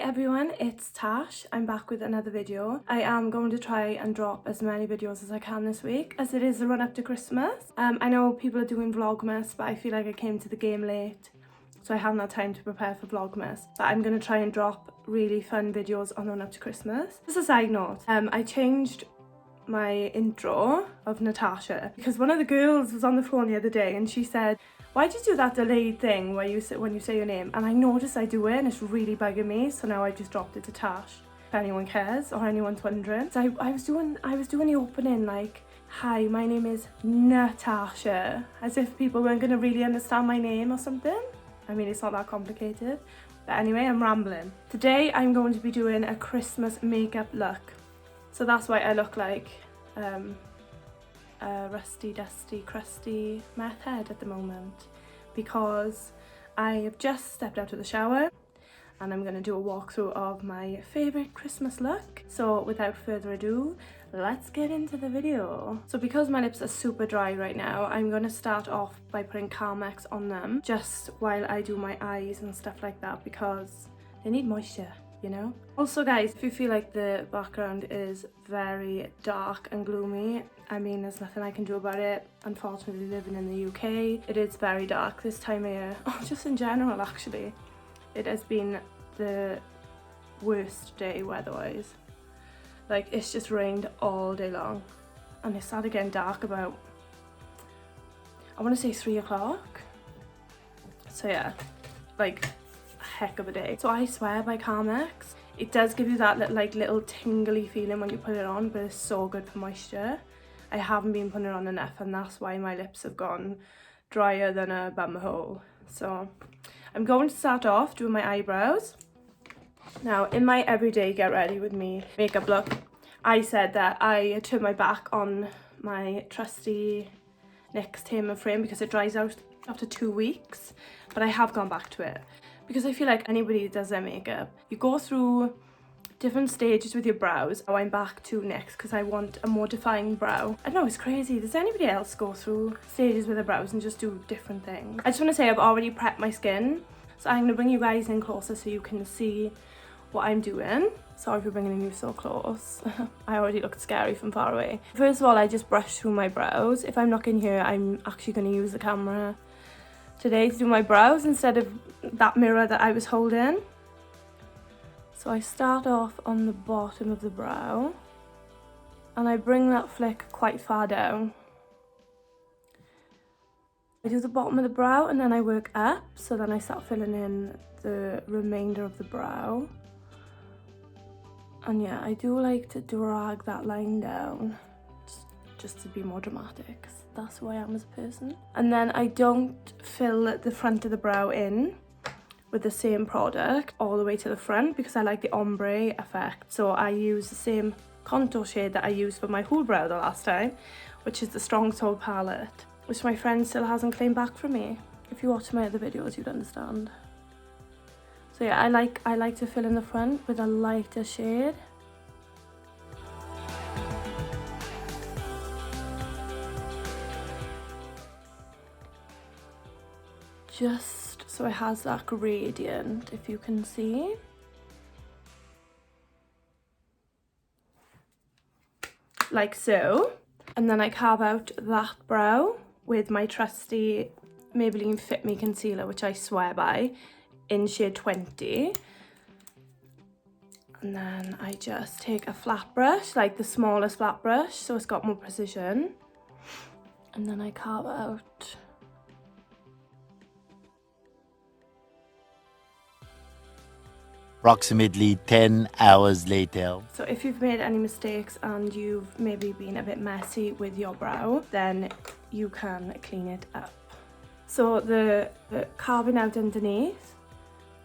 everyone, it's Tash. I'm back with another video. I am going to try and drop as many videos as I can this week, as it is the run up to Christmas. I know people are doing Vlogmas, but I feel like I came to the game late, so I haven't had time to prepare for Vlogmas. But I'm going to try and drop really fun videos on the run up to Christmas. Just a side note, I changed my intro of Natasha because one of the girls was on the phone the other day and she said, why did you do that delayed thing where when you say your name? And I noticed I do it and it's really bugging me, so now I just dropped it to Tash, if anyone cares or anyone's wondering. So I was doing the opening like, hi, my name is Natasha, as if people weren't going to really understand my name or something. I mean, it's not that complicated. But anyway, I'm rambling. Today I'm going to be doing a Christmas makeup look. So that's why I look like a rusty, dusty, crusty meth head at the moment, because I have just stepped out of the shower and I'm going to do a walkthrough of my favourite Christmas look. So without further ado, let's get into the video. So because my lips are super dry right now, I'm going to start off by putting Carmex on them just while I do my eyes and stuff like that, because they need moisture, you know? Also guys, if you feel like the background is very dark and gloomy, I mean, there's nothing I can do about it. Unfortunately, living in the UK, it is very dark this time of year. Oh, just in general actually. It has been the worst day weather-wise. Like, it's just rained all day long. And it started getting dark about, I want to say 3 o'clock. So yeah, like, heck of a day. So I swear by Carmex. It does give you that little tingly feeling when you put it on, but it's so good for moisture. I haven't been putting it on enough, and that's why my lips have gone drier than a bum hole. So I'm going to start off doing my eyebrows. Now, in my everyday get ready with me makeup look, I said that I turned my back on my trusty NYX Tamer frame because it dries out after 2 weeks, but I have gone back to it. Because I feel like anybody who does their makeup, you go through different stages with your brows. Now I'm back to NYX because I want a more defined brow. I know, it's crazy. Does anybody else go through stages with their brows and just do different things? I just want to say I've already prepped my skin, so I'm going to bring you guys in closer so you can see what I'm doing. Sorry for bringing you so close. I already looked scary from far away. First of all, I just brush through my brows. If I'm not in here, I'm actually going to use the camera today to do my brows instead of that mirror that I was holding. So I start off on the bottom of the brow and I bring that flick quite far down. I do the bottom of the brow and then I work up, so then I start filling in the remainder of the brow. And yeah, I do like to drag that line down just to be more dramatic. That's who I am as a person. And then I don't fill the front of the brow in with the same product all the way to the front because I like the ombre effect. So I use the same contour shade that I used for my whole brow the last time, which is the Strong Soul palette, which my friend still hasn't claimed back from me. If you watch my other videos, you'd understand. So yeah, I like to fill in the front with a lighter shade. Just so it has that gradient, if you can see. Like so. And then I carve out that brow with my trusty Maybelline Fit Me concealer, which I swear by, in shade 20. And then I just take a flat brush, like the smallest flat brush, so it's got more precision. And then I carve out approximately 10 hours later. So if you've made any mistakes and you've maybe been a bit messy with your brow, then you can clean it up. So the carving out underneath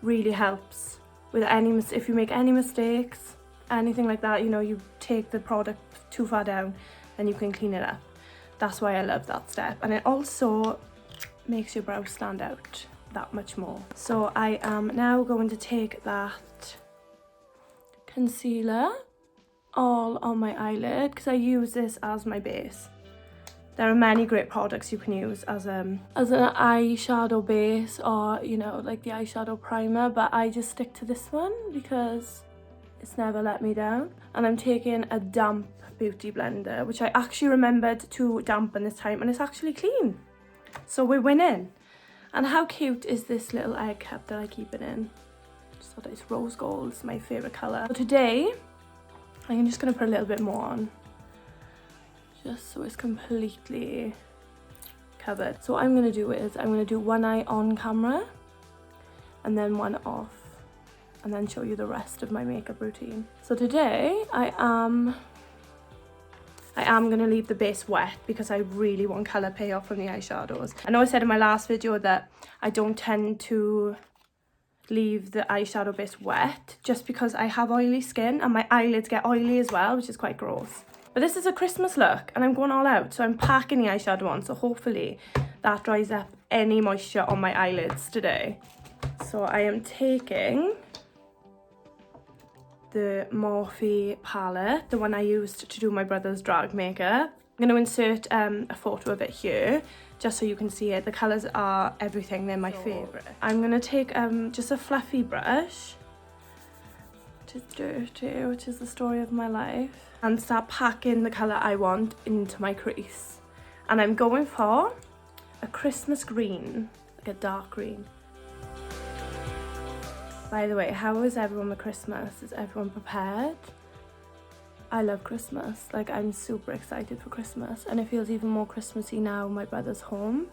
really helps with if you make any mistakes, anything like that, you know, you take the product too far down and you can clean it up. That's why I love that step. And it also makes your brow stand out that much more. So I am now going to take that concealer all on my eyelid because I use this as my base. There are many great products you can use as an eyeshadow base, or, you know, like the eyeshadow primer, but I just stick to this one because it's never let me down. And I'm taking a damp beauty blender, which I actually remembered to dampen this time, and it's actually clean. So we're winning. And how cute is this little egg cup that I keep it in? So it's rose gold, it's my favourite colour. So today, I'm just going to put a little bit more on, just so it's completely covered. So what I'm going to do is, I'm going to do one eye on camera, and then one off, and then show you the rest of my makeup routine. So today, I am going to leave the base wet because I really want colour payoff from the eyeshadows. I know I said in my last video that I don't tend to leave the eyeshadow base wet just because I have oily skin and my eyelids get oily as well, which is quite gross. But this is a Christmas look and I'm going all out, so I'm packing the eyeshadow on, so hopefully that dries up any moisture on my eyelids today. So I am taking the Morphe palette, the one I used to do my brother's drag makeup. I'm going to insert a photo of it here, just so you can see it. The colours are everything, they're my favourite. I'm going to take just a fluffy brush, which is dirty, which is the story of my life, and start packing the colour I want into my crease. And I'm going for a Christmas green, like a dark green. By the way, how is everyone with Christmas? Is everyone prepared? I love Christmas. Like, I'm super excited for Christmas, and it feels even more Christmassy now my brother's home.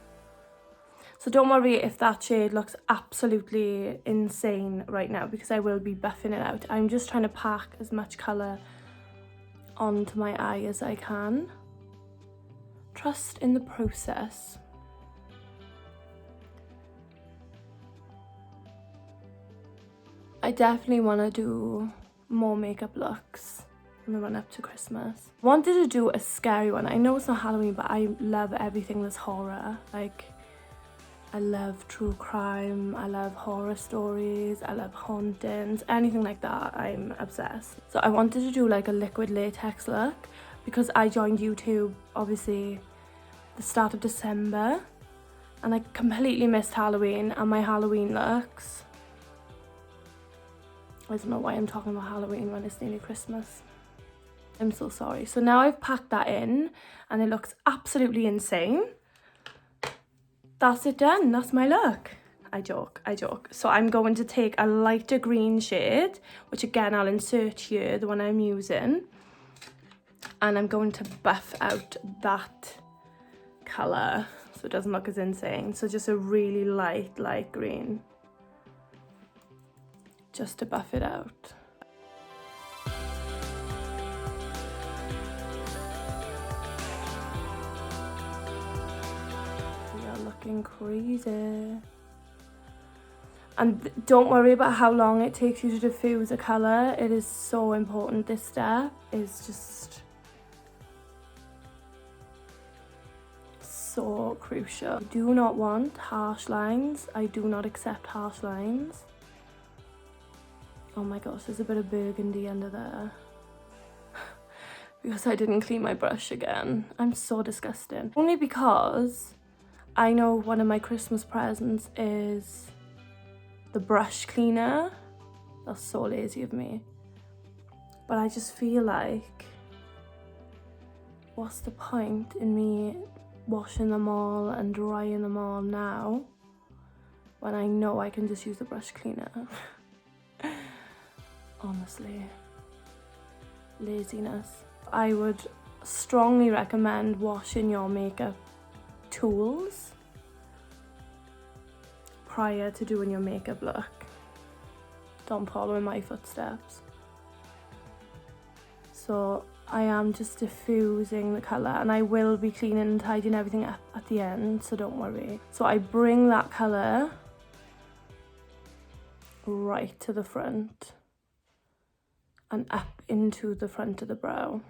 So don't worry if that shade looks absolutely insane right now, because I will be buffing it out. I'm just trying to pack as much colour onto my eye as I can. Trust in the process. I definitely want to do more makeup looks in the run up to Christmas. I wanted to do a scary one. I know it's not Halloween, but I love everything that's horror. Like, I love true crime, I love horror stories, I love hauntings, anything like that, I'm obsessed. So I wanted to do like a liquid latex look because I joined YouTube, obviously, the start of December, and I completely missed Halloween and my Halloween looks. I don't know why I'm talking about Halloween when it's nearly Christmas. I'm so sorry. So now I've packed that in and it looks absolutely insane. That's it done. That's my look. I joke. So I'm going to take a lighter green shade, which again I'll insert here, the one I'm using. And I'm going to buff out that colour so it doesn't look as insane. So just a really light green, just to buff it out. We are looking crazy. And don't worry about how long it takes you to diffuse a colour. It is so important. This step is just so crucial. I do not want harsh lines. I do not accept harsh lines. Oh my gosh, there's a bit of burgundy under there. Because I didn't clean my brush again. I'm so disgusting. Only because I know one of my Christmas presents is the brush cleaner. That's so lazy of me. But I just feel like, what's the point in me washing them all and drying them all now when I know I can just use the brush cleaner? Honestly, laziness. I would strongly recommend washing your makeup tools prior to doing your makeup look. Don't follow in my footsteps. So I am just diffusing the colour, and I will be cleaning and tidying everything up at the end, so don't worry. So I bring that colour right to the front and up into the front of the brow,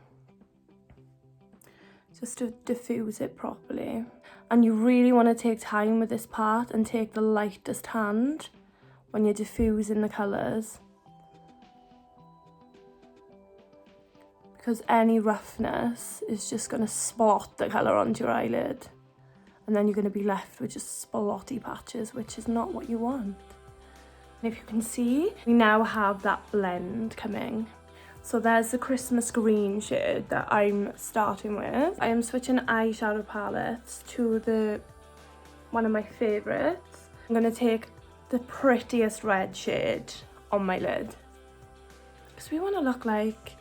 just to diffuse it properly. And you really want to take time with this part and take the lightest hand when you're diffusing the colours, because any roughness is just going to spot the colour onto your eyelid. And then you're going to be left with just splotty patches, which is not what you want. And if you can see, we now have that blend coming. So there's the Christmas green shade that I'm starting with. I am switching eyeshadow palettes to one of my favourites. I'm going to take the prettiest red shade on my lid, because we want to look like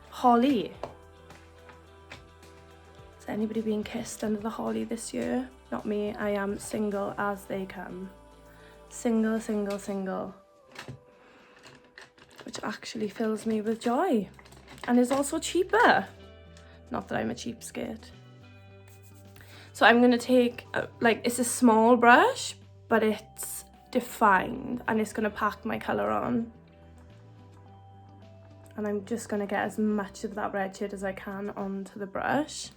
holly. Is anybody being kissed under the holly this year? Not me. I am single as they come. Single, single, single. Which actually fills me with joy. And is also cheaper. Not that I'm a cheapskate. So I'm going to take, it's a small brush, but it's defined. And it's going to pack my colour on. And I'm just going to get as much of that red shade as I can onto the brush.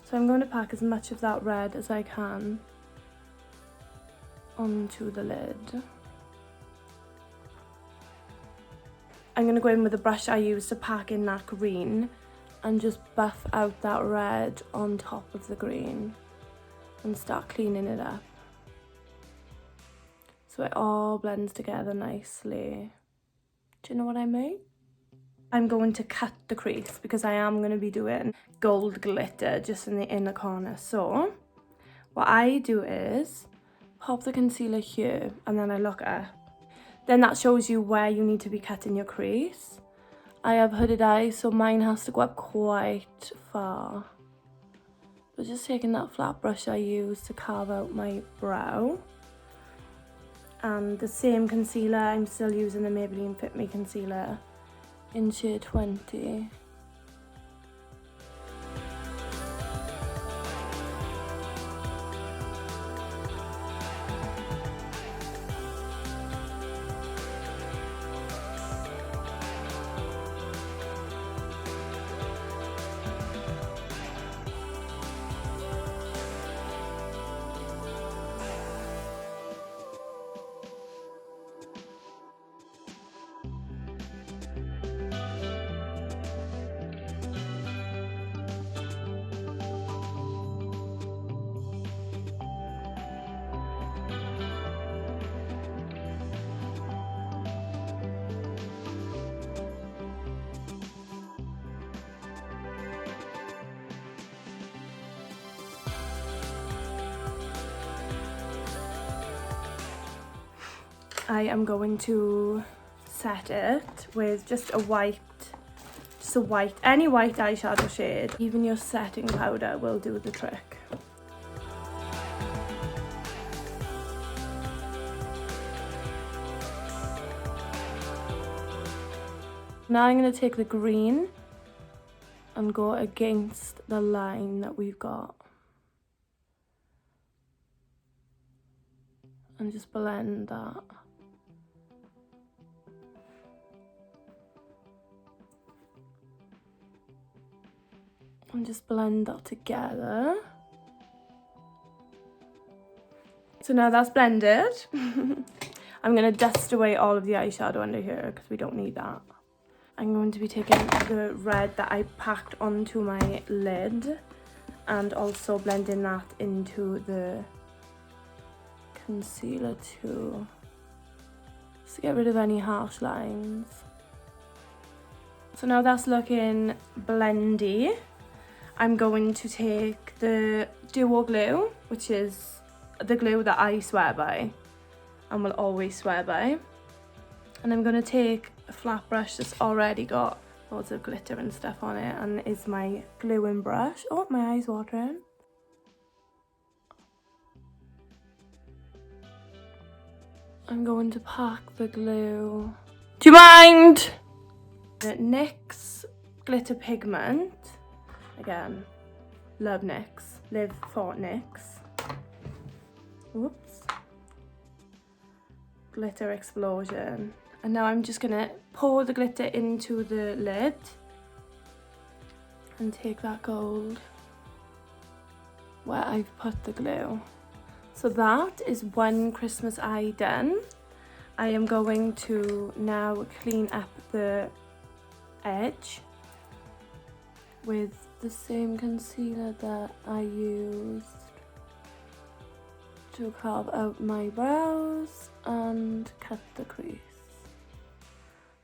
So I'm going to pack as much of that red as I can onto the lid. I'm going to go in with the brush I used to pack in that green and just buff out that red on top of the green and start cleaning it up. So it all blends together nicely. Do you know what I mean? I'm going to cut the crease because I am going to be doing gold glitter just in the inner corner. So what I do is pop the concealer here and then I look up. Then that shows you where you need to be cutting your crease. I have hooded eyes, so mine has to go up quite far. But just taking that flat brush I used to carve out my brow. And the same concealer, I'm still using the Maybelline Fit Me concealer in shade 20. I am going to set it with just a white, any white eyeshadow shade. Even your setting powder will do the trick. Now I'm going to take the green and go against the line that we've got. And just blend that. And just blend that together. So now that's blended. I'm going to dust away all of the eyeshadow under here because we don't need that. I'm going to be taking the red that I packed onto my lid and also blending that into the concealer too, just to get rid of any harsh lines. So now that's looking blendy. I'm going to take the duo glue, which is the glue that I swear by and will always swear by. And I'm going to take a flat brush that's already got loads of glitter and stuff on it and is my gluing brush. Oh, my eye's watering. I'm going to pack the glue. Do you mind? The NYX glitter pigment. Again, love NYX. Live for NYX. Whoops. Glitter explosion. And now I'm just gonna pour the glitter into the lid and take that gold where I've put the glue. So that is one Christmas eye done. I am going to now clean up the edge with the same concealer that I used to carve out my brows and cut the crease.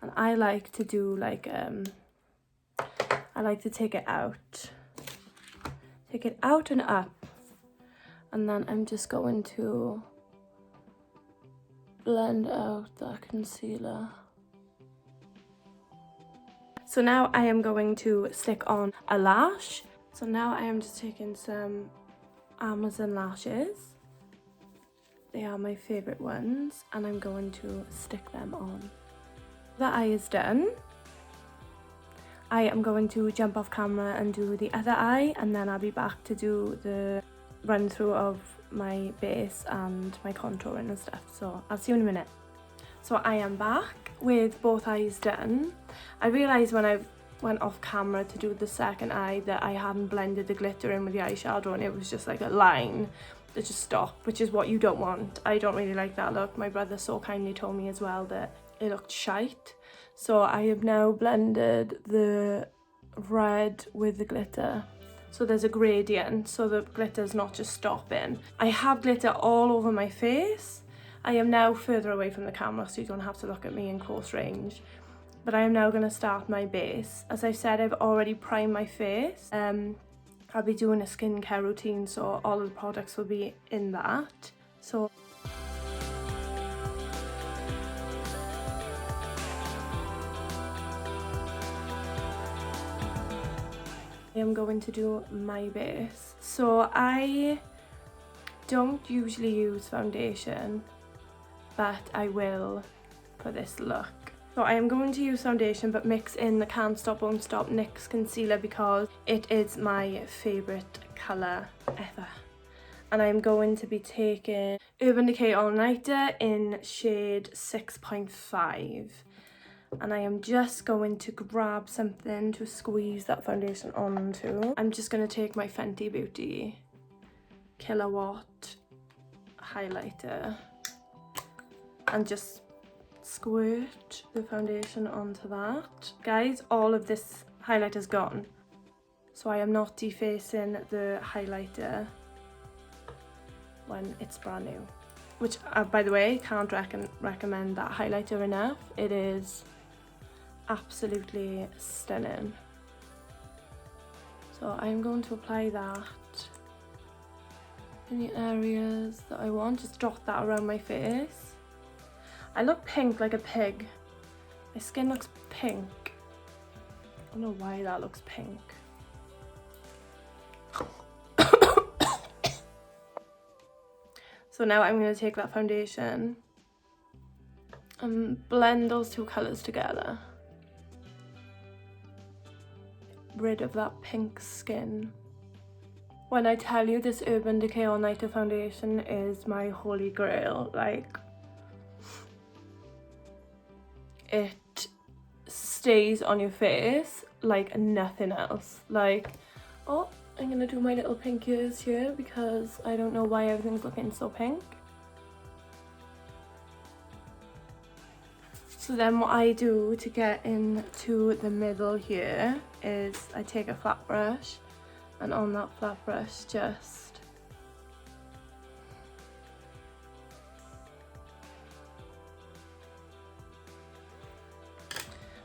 And I like to do like I like to take it out and up, and then I'm just going to blend out that concealer. So now I am going to stick on a lash. So now I am just taking some Amazon lashes. They are my favourite ones, and I'm going to stick them on. The eye is done. I am going to jump off camera and do the other eye, and then I'll be back to do the run through of my base and my contouring and stuff. So I'll see you in a minute. So I am back with both eyes done. I realised when I went off camera to do the second eye that I hadn't blended the glitter in with the eyeshadow, and it was just like a line that just stopped, which is what you don't want. I don't really like that look. My brother so kindly told me as well that it looked shite. So I have now blended the red with the glitter. So there's a gradient, so the glitter's not just stopping. I have glitter all over my face. I am now further away from the camera, so you don't have to look at me in close range. But I am now going to start my base. As I said, I've already primed my face. I'll be doing a skincare routine, so all of the products will be in that. So I am going to do my base. So I don't usually use foundation, but I will for this look. So I am going to use foundation, but mix in the Can't Stop Won't Stop NYX concealer because it is my favourite colour ever. And I'm going to be taking Urban Decay All Nighter in shade 6.5. And I am just going to grab something to squeeze that foundation onto. I'm just going to take my Fenty Beauty Kilowatt highlighter and just squirt the foundation onto that. Guys, all of this highlighter's gone, so I am not defacing the highlighter when it's brand new, which by the way, can't recommend that highlighter enough. It is absolutely stunning. So I'm going to apply that in the areas that I want. Just dot that around my face. I look pink like a pig. My skin looks pink. I don't know why that looks pink. So now I'm going to take that foundation and blend those two colours together. Rid of that pink skin. When I tell you this Urban Decay All Nighter foundation is my holy grail, like, it stays on your face like nothing else. Like, oh, I'm gonna do my little pink ears here because I don't know why everything's looking so pink. So then what I do to get into the middle here is I take a flat brush, and on that flat brush just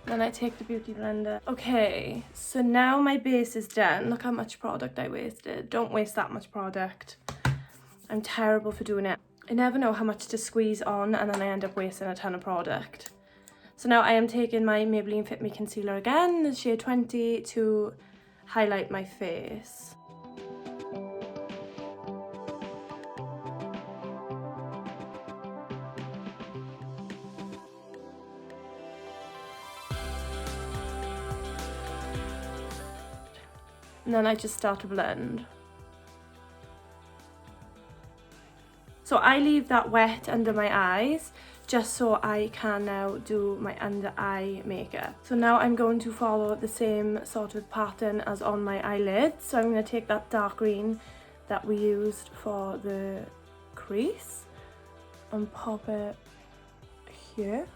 then I take the beauty blender. Okay, so now my base is done. Look how much product I wasted. Don't waste that much product. I'm terrible for doing it. I never know how much to squeeze on, and then I end up wasting a ton of product. So now I am taking my Maybelline Fit Me Concealer again, the shade 20, to highlight my face. And then I just start to blend. So I leave that wet under my eyes just so I can now do my under eye makeup. So now I'm going to follow the same sort of pattern as on my eyelids. So I'm going to take that dark green that we used for the crease and pop it here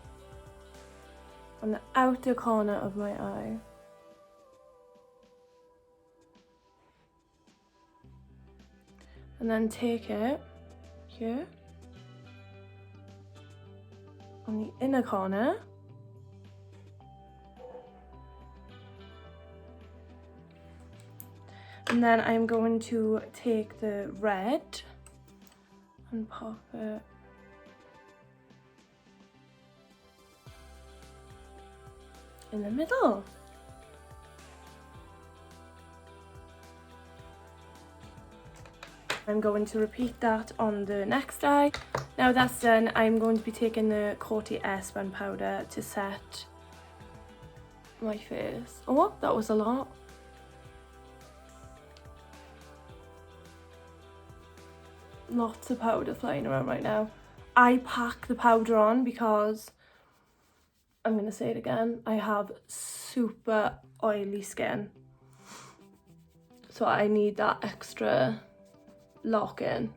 on the outer corner of my eye. And then take it here on the inner corner. And then I'm going to take the red and pop it in the middle. I'm going to repeat that on the next eye. Now that's done, I'm going to be taking the Coty Airspun powder to set my face. Oh, that was a lot. Lots of powder flying around right now. I pack the powder on because, I'm going to say it again, I have super oily skin. So I need that extra lock in.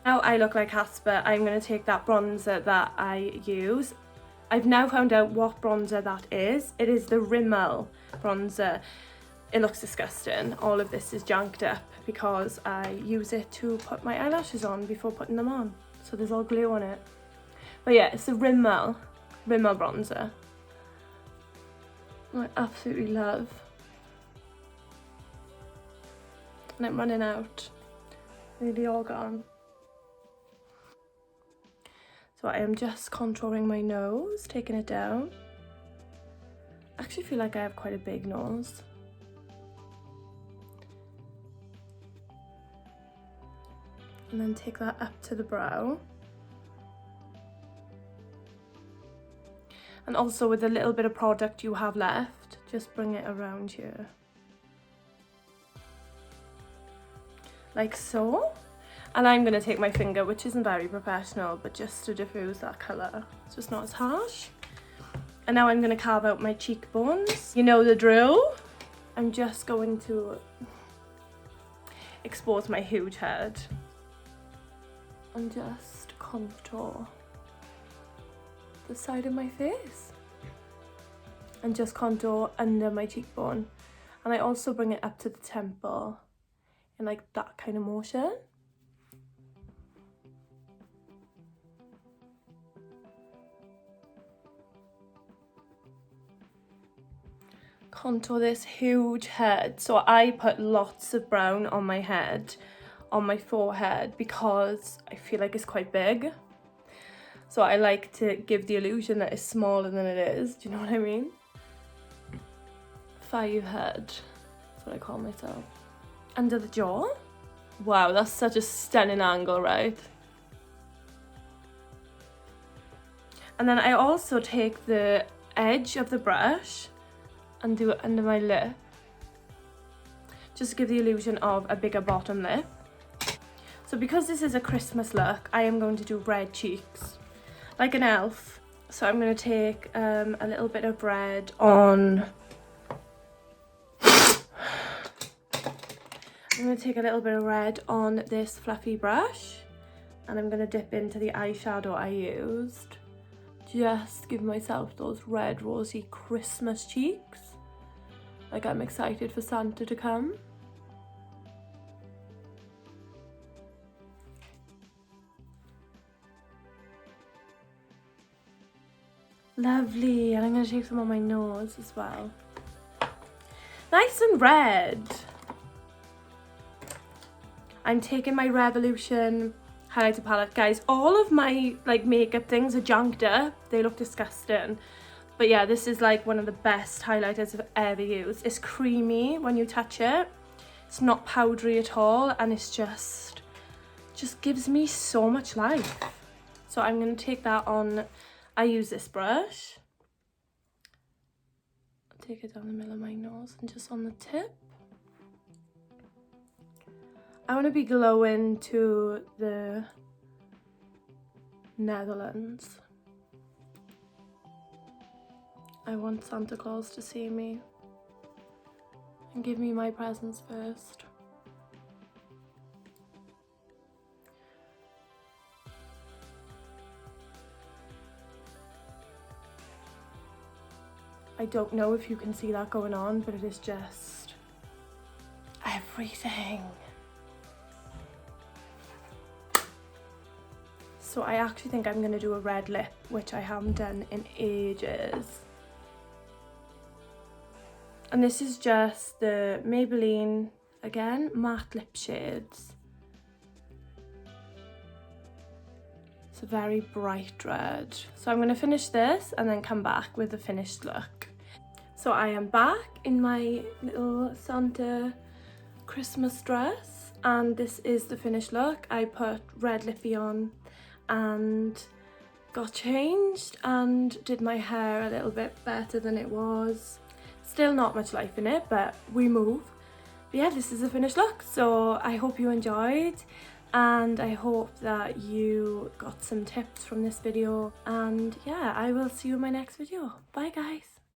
Now I look like Casper, I'm going to take that bronzer that I use. I've now found out what bronzer that is. It is the Rimmel bronzer. It looks disgusting. All of this is janked up because I use it to put my eyelashes on before putting them on. So there's all glue on it. But yeah, it's the Rimmel bronzer. I absolutely love. And I'm running out. Nearly all gone. So I am just contouring my nose, taking it down. I actually feel like I have quite a big nose. And then take that up to the brow. And also with the little bit of product you have left, just bring it around here. Like so. And I'm going to take my finger, which isn't very professional, but just to diffuse that colour. It's just not as harsh. And now I'm going to carve out my cheekbones. You know the drill. I'm just going to expose my huge head. And just contour the side of my face. And just contour under my cheekbone. And I also bring it up to the temple in like that kind of motion. Contour this huge head. So I put lots of brown on my head, on my forehead, because I feel like it's quite big. So I like to give the illusion that it's smaller than it is. Do you know what I mean? 5 head. That's what I call myself. Under the jaw. Wow, that's such a stunning angle, right? And then I also take the edge of the brush and do it under my lip, just to give the illusion of a bigger bottom lip. So because this is a Christmas look, I am going to do red cheeks, like an elf. So I'm going to take a little bit of red on... I'm going to take a little bit of red on this fluffy brush, and I'm going to dip into the eyeshadow I used. Just give myself those red rosy Christmas cheeks. Like I'm excited for Santa to come. Lovely, and I'm going to take some on my nose as well. Nice and red. I'm taking my Revolution highlighter palette. Guys, all of my like makeup things are junked up. They look disgusting. But yeah, this is like one of the best highlighters I've ever used. It's creamy when you touch it. It's not powdery at all, and it's just gives me so much life. So I'm going to take that on. I use this brush. Take it down the middle of my nose and just on the tip. I want to be glowing to the Netherlands. I want Santa Claus to see me and give me my presents first. I don't know if you can see that going on, but it is just everything. So I actually think I'm going to do a red lip, which I haven't done in ages. And this is just the Maybelline, again, matte lip shades. It's a very bright red. So I'm going to finish this and then come back with the finished look. So I am back in my little Santa Christmas dress, and this is the finished look. I put red lippy on and got changed and did my hair a little bit better than it was. Still not much life in it, but we move. But yeah, this is the finished look. So I hope you enjoyed, and I hope that you got some tips from this video. And yeah, I will see you in my next video. Bye guys.